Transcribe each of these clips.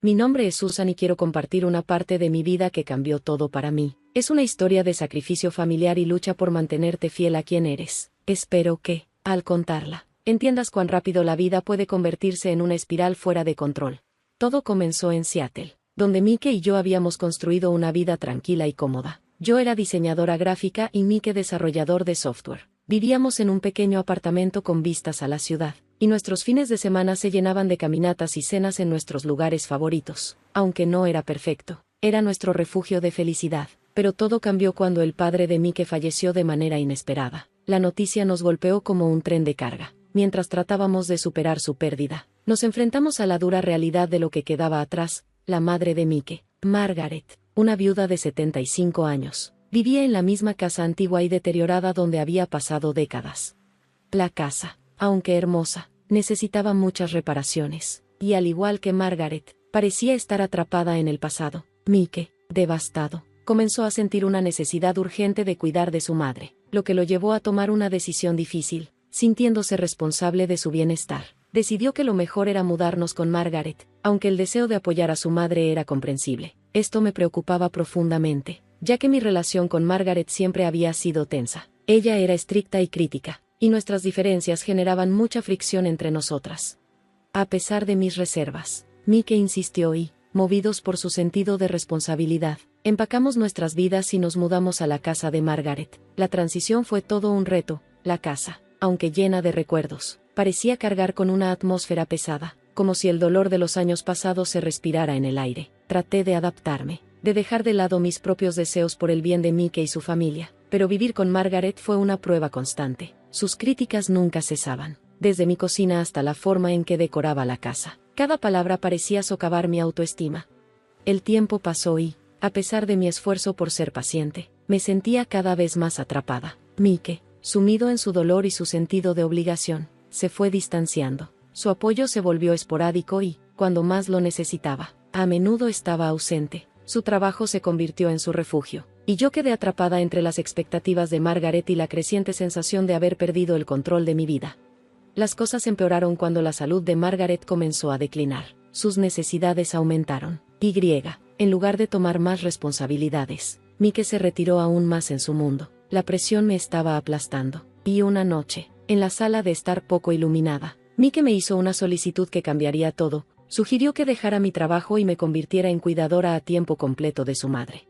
Mi nombre es Susan y quiero compartir una parte de mi vida que cambió todo para mí. Es una historia de sacrificio familiar y lucha por mantenerte fiel a quien eres. Espero que, al contarla, entiendas cuán rápido la vida puede convertirse en una espiral fuera de control. Todo comenzó en Seattle, donde Mike y yo habíamos construido una vida tranquila y cómoda. Yo era diseñadora gráfica y Mike desarrollador de software. Vivíamos en un pequeño apartamento con vistas a la ciudad, y nuestros fines de semana se llenaban de caminatas y cenas en nuestros lugares favoritos. Aunque no era perfecto, era nuestro refugio de felicidad. Pero todo cambió cuando el padre de Mike falleció de manera inesperada. La noticia nos golpeó como un tren de carga. Mientras tratábamos de superar su pérdida, nos enfrentamos a la dura realidad de lo que quedaba atrás. La madre de Mike, Margaret, una viuda de 75 años, vivía en la misma casa antigua y deteriorada donde había pasado décadas. La casa, aunque hermosa, necesitaba muchas reparaciones, y al igual que Margaret, parecía estar atrapada en el pasado. Mike, devastado, comenzó a sentir una necesidad urgente de cuidar de su madre, lo que lo llevó a tomar una decisión difícil. Sintiéndose responsable de su bienestar, decidió que lo mejor era mudarnos con Margaret, aunque el deseo de apoyar a su madre era comprensible. Esto me preocupaba profundamente, ya que mi relación con Margaret siempre había sido tensa. Ella era estricta y crítica, y nuestras diferencias generaban mucha fricción entre nosotras. A pesar de mis reservas, Mike insistió y, movidos por su sentido de responsabilidad, empacamos nuestras vidas y nos mudamos a la casa de Margaret. La transición fue todo un reto. La casa, aunque llena de recuerdos, parecía cargar con una atmósfera pesada, como si el dolor de los años pasados se respirara en el aire. Traté de adaptarme, de dejar de lado mis propios deseos por el bien de Mike y su familia, pero vivir con Margaret fue una prueba constante. Sus críticas nunca cesaban, desde mi cocina hasta la forma en que decoraba la casa. Cada palabra parecía socavar mi autoestima. El tiempo pasó y, a pesar de mi esfuerzo por ser paciente, me sentía cada vez más atrapada. Mike, sumido en su dolor y su sentido de obligación, se fue distanciando. Su apoyo se volvió esporádico y, cuando más lo necesitaba, a menudo estaba ausente. Su trabajo se convirtió en su refugio, y yo quedé atrapada entre las expectativas de Margaret y la creciente sensación de haber perdido el control de mi vida. Las cosas empeoraron cuando la salud de Margaret comenzó a declinar. Sus necesidades aumentaron. En lugar de tomar más responsabilidades, Mike se retiró aún más en su mundo. La presión me estaba aplastando. Y una noche, en la sala de estar poco iluminada, Mike me hizo una solicitud que cambiaría todo. Sugirió que dejara mi trabajo y me convirtiera en cuidadora a tiempo completo de su madre.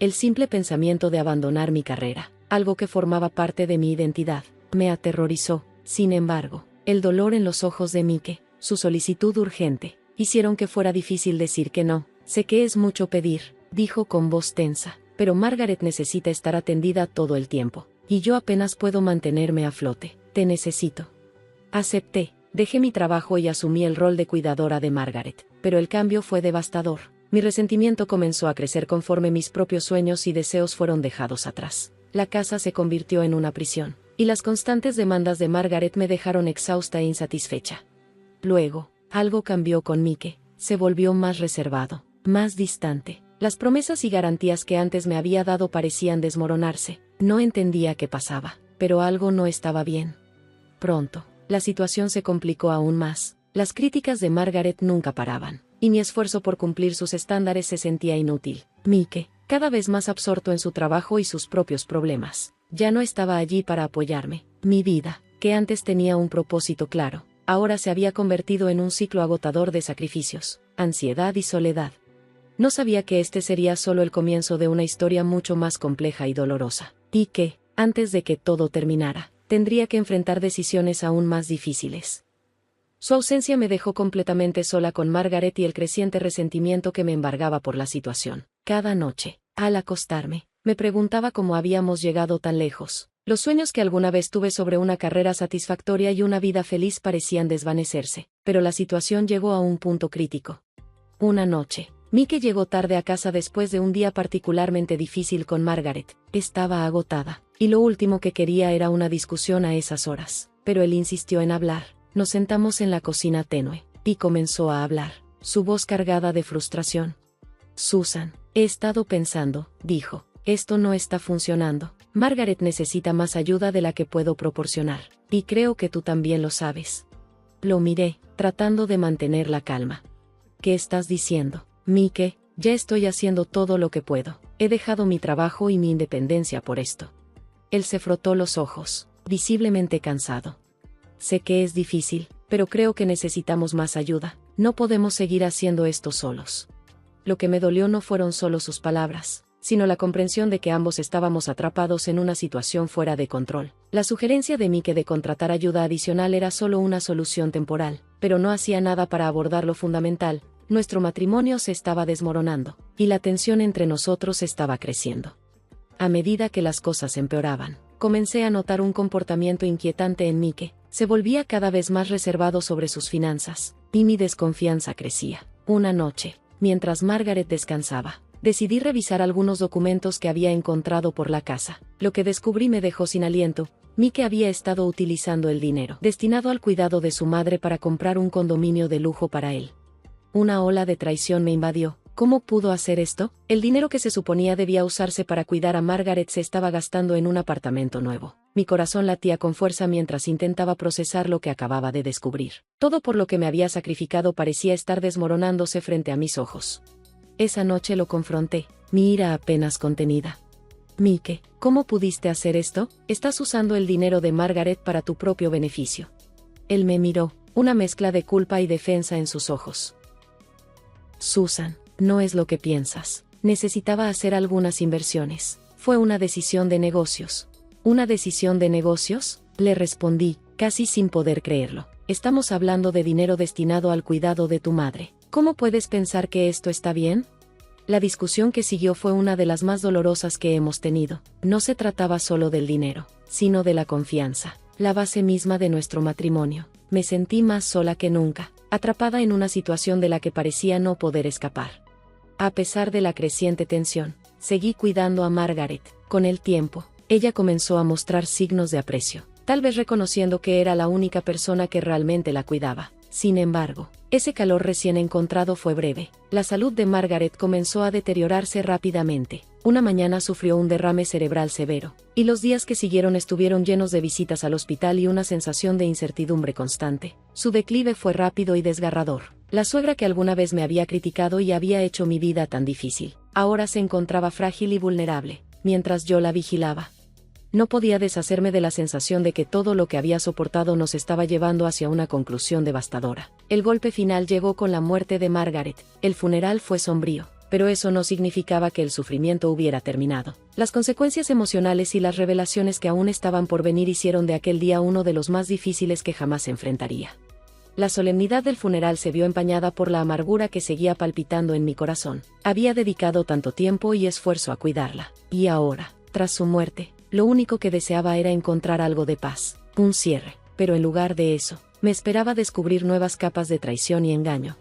El simple pensamiento de abandonar mi carrera, algo que formaba parte de mi identidad, me aterrorizó. Sin embargo, el dolor en los ojos de Mike, su solicitud urgente, hicieron que fuera difícil decir que no. Sé que es mucho pedir, dijo con voz tensa, pero Margaret necesita estar atendida todo el tiempo, y yo apenas puedo mantenerme a flote. Te necesito. Acepté, dejé mi trabajo y asumí el rol de cuidadora de Margaret, pero el cambio fue devastador. Mi resentimiento comenzó a crecer conforme mis propios sueños y deseos fueron dejados atrás. La casa se convirtió en una prisión, y las constantes demandas de Margaret me dejaron exhausta e insatisfecha. Luego, algo cambió con Mike. Se volvió más reservado, más distante. Las promesas y garantías que antes me había dado parecían desmoronarse. No entendía qué pasaba, pero algo no estaba bien. Pronto, la situación se complicó aún más. Las críticas de Margaret nunca paraban, y mi esfuerzo por cumplir sus estándares se sentía inútil. Mike, cada vez más absorto en su trabajo y sus propios problemas, ya no estaba allí para apoyarme. Mi vida, que antes tenía un propósito claro, ahora se había convertido en un ciclo agotador de sacrificios, ansiedad y soledad. No sabía que este sería solo el comienzo de una historia mucho más compleja y dolorosa, y que, antes de que todo terminara, tendría que enfrentar decisiones aún más difíciles. Su ausencia me dejó completamente sola con Margaret y el creciente resentimiento que me embargaba por la situación. Cada noche, al acostarme, me preguntaba cómo habíamos llegado tan lejos. Los sueños que alguna vez tuve sobre una carrera satisfactoria y una vida feliz parecían desvanecerse, pero la situación llegó a un punto crítico. Una noche, Mike llegó tarde a casa después de un día particularmente difícil con Margaret. Estaba agotada, y lo último que quería era una discusión a esas horas, pero él insistió en hablar. Nos sentamos en la cocina tenue, y comenzó a hablar, su voz cargada de frustración. Susan, he estado pensando, dijo, esto no está funcionando. Margaret necesita más ayuda de la que puedo proporcionar, y creo que tú también lo sabes. Lo miré, tratando de mantener la calma. ¿Qué estás diciendo? Mike, ya estoy haciendo todo lo que puedo. He dejado mi trabajo y mi independencia por esto. Él se frotó los ojos, visiblemente cansado. Sé que es difícil, pero creo que necesitamos más ayuda. No podemos seguir haciendo esto solos. Lo que me dolió no fueron solo sus palabras, sino la comprensión de que ambos estábamos atrapados en una situación fuera de control. La sugerencia de Mike de contratar ayuda adicional era solo una solución temporal, pero no hacía nada para abordar lo fundamental. Nuestro matrimonio se estaba desmoronando, y la tensión entre nosotros estaba creciendo. A medida que las cosas empeoraban, comencé a notar un comportamiento inquietante en Mike. Se volvía cada vez más reservado sobre sus finanzas, y mi desconfianza crecía. Una noche, mientras Margaret descansaba, decidí revisar algunos documentos que había encontrado por la casa. Lo que descubrí me dejó sin aliento. Mike había estado utilizando el dinero destinado al cuidado de su madre para comprar un condominio de lujo para él. Una ola de traición me invadió. ¿Cómo pudo hacer esto? El dinero que se suponía debía usarse para cuidar a Margaret se estaba gastando en un apartamento nuevo. Mi corazón latía con fuerza mientras intentaba procesar lo que acababa de descubrir. Todo por lo que me había sacrificado parecía estar desmoronándose frente a mis ojos. Esa noche lo confronté, mi ira apenas contenida. Mike, ¿cómo pudiste hacer esto? Estás usando el dinero de Margaret para tu propio beneficio. Él me miró, una mezcla de culpa y defensa en sus ojos. Susan, no es lo que piensas. Necesitaba hacer algunas inversiones. Fue una decisión de negocios. ¿Una decisión de negocios? Le respondí, casi sin poder creerlo. Estamos hablando de dinero destinado al cuidado de tu madre. ¿Cómo puedes pensar que esto está bien? La discusión que siguió fue una de las más dolorosas que hemos tenido. No se trataba solo del dinero, sino de la confianza, la base misma de nuestro matrimonio. Me sentí más sola que nunca, atrapada en una situación de la que parecía no poder escapar. A pesar de la creciente tensión, seguí cuidando a Margaret. Con el tiempo, ella comenzó a mostrar signos de aprecio, tal vez reconociendo que era la única persona que realmente la cuidaba. Sin embargo, ese calor recién encontrado fue breve. La salud de Margaret comenzó a deteriorarse rápidamente. Una mañana sufrió un derrame cerebral severo, y los días que siguieron estuvieron llenos de visitas al hospital y una sensación de incertidumbre constante. Su declive fue rápido y desgarrador. La suegra que alguna vez me había criticado y había hecho mi vida tan difícil, ahora se encontraba frágil y vulnerable, mientras yo la vigilaba. No podía deshacerme de la sensación de que todo lo que había soportado nos estaba llevando hacia una conclusión devastadora. El golpe final llegó con la muerte de Margaret. El funeral fue sombrío, pero eso no significaba que el sufrimiento hubiera terminado. Las consecuencias emocionales y las revelaciones que aún estaban por venir hicieron de aquel día uno de los más difíciles que jamás enfrentaría. La solemnidad del funeral se vio empañada por la amargura que seguía palpitando en mi corazón. Había dedicado tanto tiempo y esfuerzo a cuidarla, y ahora, tras su muerte, lo único que deseaba era encontrar algo de paz, un cierre, pero en lugar de eso, me esperaba descubrir nuevas capas de traición y engaño.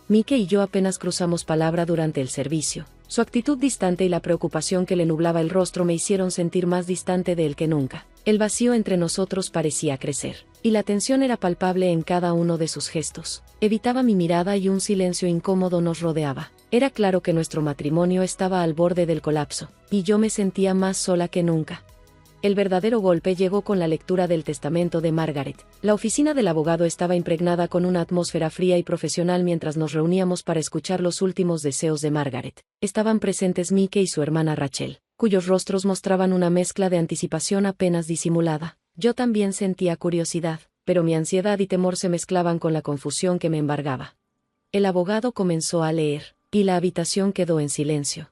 Mike y yo apenas cruzamos palabra durante el servicio. Su actitud distante y la preocupación que le nublaba el rostro me hicieron sentir más distante de él que nunca. El vacío entre nosotros parecía crecer, y la tensión era palpable en cada uno de sus gestos. Evitaba mi mirada y un silencio incómodo nos rodeaba. Era claro que nuestro matrimonio estaba al borde del colapso, y yo me sentía más sola que nunca. El verdadero golpe llegó con la lectura del testamento de Margaret. La oficina del abogado estaba impregnada con una atmósfera fría y profesional mientras nos reuníamos para escuchar los últimos deseos de Margaret. Estaban presentes Mike y su hermana Rachel, cuyos rostros mostraban una mezcla de anticipación apenas disimulada. Yo también sentía curiosidad, pero mi ansiedad y temor se mezclaban con la confusión que me embargaba. El abogado comenzó a leer, y la habitación quedó en silencio.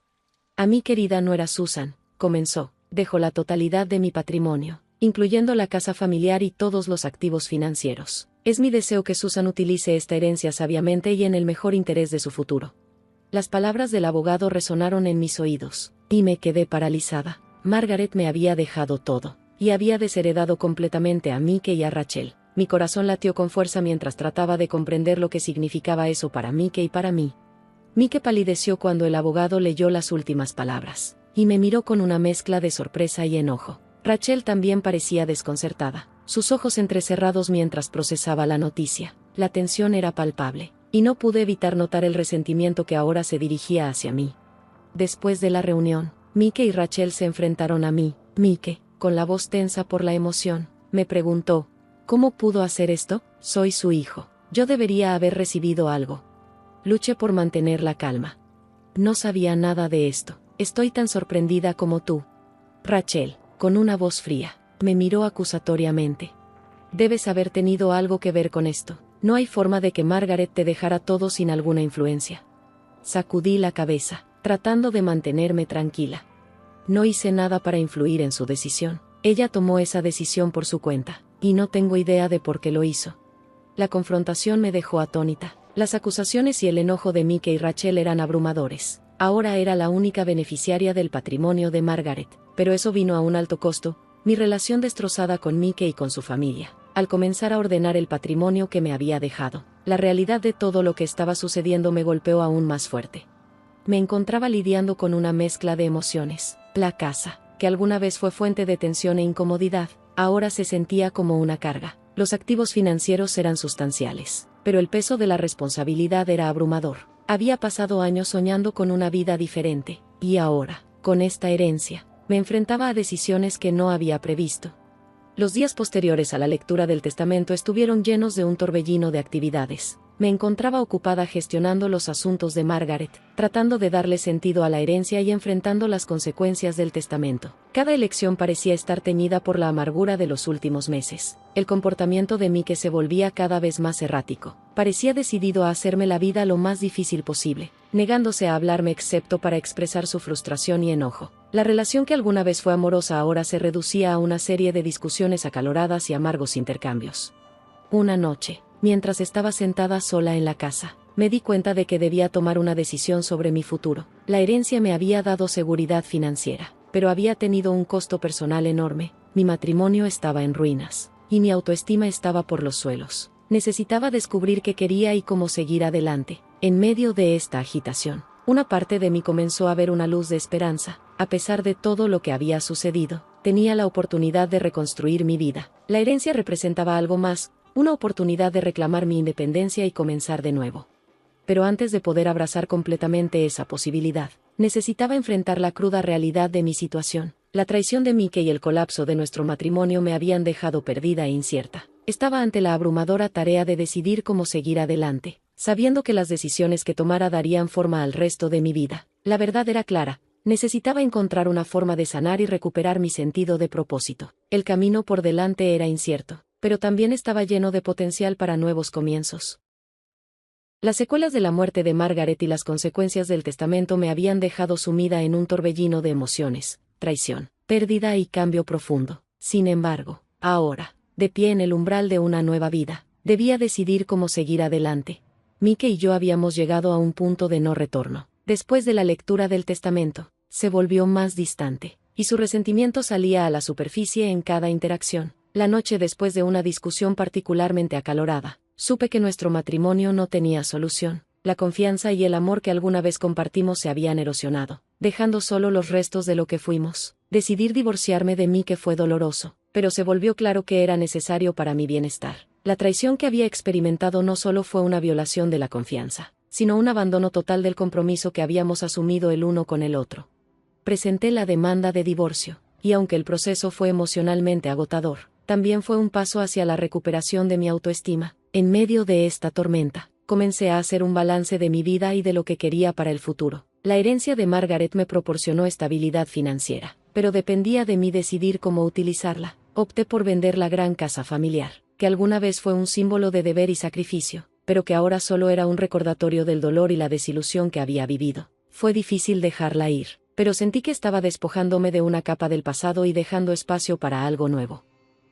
A mi querida nuera Susan, comenzó. Dejo la totalidad de mi patrimonio, incluyendo la casa familiar y todos los activos financieros. Es mi deseo que Susan utilice esta herencia sabiamente y en el mejor interés de su futuro. Las palabras del abogado resonaron en mis oídos, y me quedé paralizada. Margaret me había dejado todo, y había desheredado completamente a Mike y a Rachel. Mi corazón latió con fuerza mientras trataba de comprender lo que significaba eso para Mike y para mí. Mike palideció cuando el abogado leyó las últimas palabras, y me miró con una mezcla de sorpresa y enojo. Rachel también parecía desconcertada, sus ojos entrecerrados mientras procesaba la noticia. La tensión era palpable, y no pude evitar notar el resentimiento que ahora se dirigía hacia mí. Después de la reunión, Mike y Rachel se enfrentaron a mí. Mike, con la voz tensa por la emoción, me preguntó, ¿cómo pudo hacer esto? Soy su hijo. Yo debería haber recibido algo. Luché por mantener la calma. No sabía nada de esto. Estoy tan sorprendida como tú. Rachel, con una voz fría, me miró acusatoriamente. Debes haber tenido algo que ver con esto. No hay forma de que Margaret te dejara todo sin alguna influencia. Sacudí la cabeza, tratando de mantenerme tranquila. No hice nada para influir en su decisión. Ella tomó esa decisión por su cuenta, y no tengo idea de por qué lo hizo. La confrontación me dejó atónita. Las acusaciones y el enojo de Mickey y Rachel eran abrumadores. Ahora era la única beneficiaria del patrimonio de Margaret, pero eso vino a un alto costo, mi relación destrozada con Mickey y con su familia. Al comenzar a ordenar el patrimonio que me había dejado, la realidad de todo lo que estaba sucediendo me golpeó aún más fuerte. Me encontraba lidiando con una mezcla de emociones. La casa, que alguna vez fue fuente de tensión e incomodidad, ahora se sentía como una carga. Los activos financieros eran sustanciales, pero el peso de la responsabilidad era abrumador. Había pasado años soñando con una vida diferente, y ahora, con esta herencia, me enfrentaba a decisiones que no había previsto. Los días posteriores a la lectura del testamento estuvieron llenos de un torbellino de actividades. Me encontraba ocupada gestionando los asuntos de Margaret, tratando de darle sentido a la herencia y enfrentando las consecuencias del testamento. Cada elección parecía estar teñida por la amargura de los últimos meses. El comportamiento de Mickey se volvía cada vez más errático. Parecía decidido a hacerme la vida lo más difícil posible, negándose a hablarme excepto para expresar su frustración y enojo. La relación que alguna vez fue amorosa ahora se reducía a una serie de discusiones acaloradas y amargos intercambios. Una noche, mientras estaba sentada sola en la casa, me di cuenta de que debía tomar una decisión sobre mi futuro. La herencia me había dado seguridad financiera, pero había tenido un costo personal enorme. Mi matrimonio estaba en ruinas, y mi autoestima estaba por los suelos. Necesitaba descubrir qué quería y cómo seguir adelante. En medio de esta agitación, una parte de mí comenzó a ver una luz de esperanza. A pesar de todo lo que había sucedido, tenía la oportunidad de reconstruir mi vida. La herencia representaba algo más, una oportunidad de reclamar mi independencia y comenzar de nuevo. Pero antes de poder abrazar completamente esa posibilidad, necesitaba enfrentar la cruda realidad de mi situación. La traición de Mickey y el colapso de nuestro matrimonio me habían dejado perdida e incierta. Estaba ante la abrumadora tarea de decidir cómo seguir adelante, sabiendo que las decisiones que tomara darían forma al resto de mi vida. La verdad era clara. Necesitaba encontrar una forma de sanar y recuperar mi sentido de propósito. El camino por delante era incierto, pero también estaba lleno de potencial para nuevos comienzos. Las secuelas de la muerte de Margaret y las consecuencias del testamento me habían dejado sumida en un torbellino de emociones, traición, pérdida y cambio profundo. Sin embargo, ahora, de pie en el umbral de una nueva vida, debía decidir cómo seguir adelante. Mickey y yo habíamos llegado a un punto de no retorno. Después de la lectura del testamento, se volvió más distante, y su resentimiento salía a la superficie en cada interacción. La noche después de una discusión particularmente acalorada, supe que nuestro matrimonio no tenía solución. La confianza y el amor que alguna vez compartimos se habían erosionado, dejando solo los restos de lo que fuimos. Decidir divorciarme de Mickey fue doloroso, pero se volvió claro que era necesario para mi bienestar. La traición que había experimentado no solo fue una violación de la confianza, sino un abandono total del compromiso que habíamos asumido el uno con el otro. Presenté la demanda de divorcio, y aunque el proceso fue emocionalmente agotador, también fue un paso hacia la recuperación de mi autoestima. En medio de esta tormenta, comencé a hacer un balance de mi vida y de lo que quería para el futuro. La herencia de Margaret me proporcionó estabilidad financiera, pero dependía de mí decidir cómo utilizarla. Opté por vender la gran casa familiar, que alguna vez fue un símbolo de deber y sacrificio, pero que ahora solo era un recordatorio del dolor y la desilusión que había vivido. Fue difícil dejarla ir, pero sentí que estaba despojándome de una capa del pasado y dejando espacio para algo nuevo.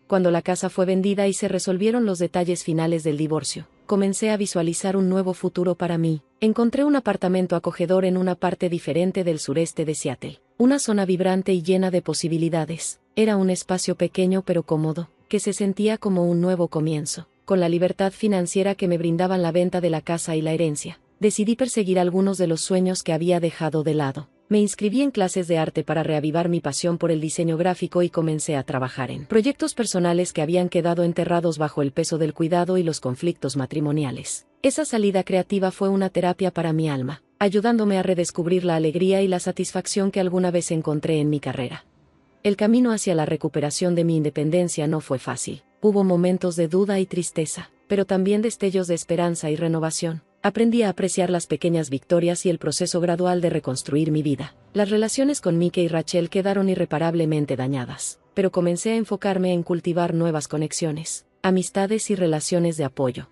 Cuando la casa fue vendida y se resolvieron los detalles finales del divorcio, comencé a visualizar un nuevo futuro para mí. Encontré un apartamento acogedor en una parte diferente del sureste de Seattle, una zona vibrante y llena de posibilidades. Era un espacio pequeño pero cómodo, que se sentía como un nuevo comienzo. Con la libertad financiera que me brindaban la venta de la casa y la herencia, decidí perseguir algunos de los sueños que había dejado de lado. Me inscribí en clases de arte para reavivar mi pasión por el diseño gráfico y comencé a trabajar en proyectos personales que habían quedado enterrados bajo el peso del cuidado y los conflictos matrimoniales. Esa salida creativa fue una terapia para mi alma, ayudándome a redescubrir la alegría y la satisfacción que alguna vez encontré en mi carrera. El camino hacia la recuperación de mi independencia no fue fácil. Hubo momentos de duda y tristeza, pero también destellos de esperanza y renovación. Aprendí a apreciar las pequeñas victorias y el proceso gradual de reconstruir mi vida. Las relaciones con Mike y Rachel quedaron irreparablemente dañadas, pero comencé a enfocarme en cultivar nuevas conexiones, amistades y relaciones de apoyo.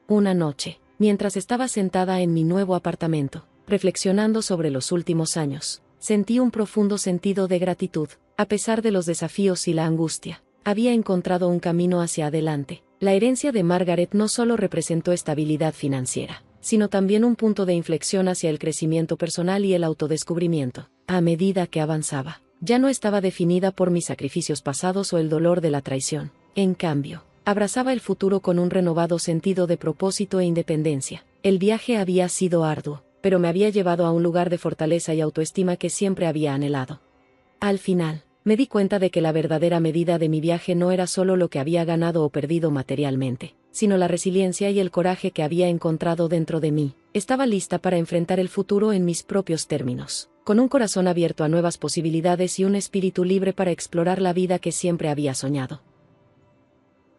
Una noche, mientras estaba sentada en mi nuevo apartamento, reflexionando sobre los últimos años, sentí un profundo sentido de gratitud. A pesar de los desafíos y la angustia, había encontrado un camino hacia adelante. La herencia de Margaret no solo representó estabilidad financiera, sino también un punto de inflexión hacia el crecimiento personal y el autodescubrimiento. A medida que avanzaba, ya no estaba definida por mis sacrificios pasados o el dolor de la traición. En cambio, abrazaba el futuro con un renovado sentido de propósito e independencia. El viaje había sido arduo, pero me había llevado a un lugar de fortaleza y autoestima que siempre había anhelado. Al final, me di cuenta de que la verdadera medida de mi viaje no era solo lo que había ganado o perdido materialmente, sino la resiliencia y el coraje que había encontrado dentro de mí. Estaba lista para enfrentar el futuro en mis propios términos, con un corazón abierto a nuevas posibilidades y un espíritu libre para explorar la vida que siempre había soñado.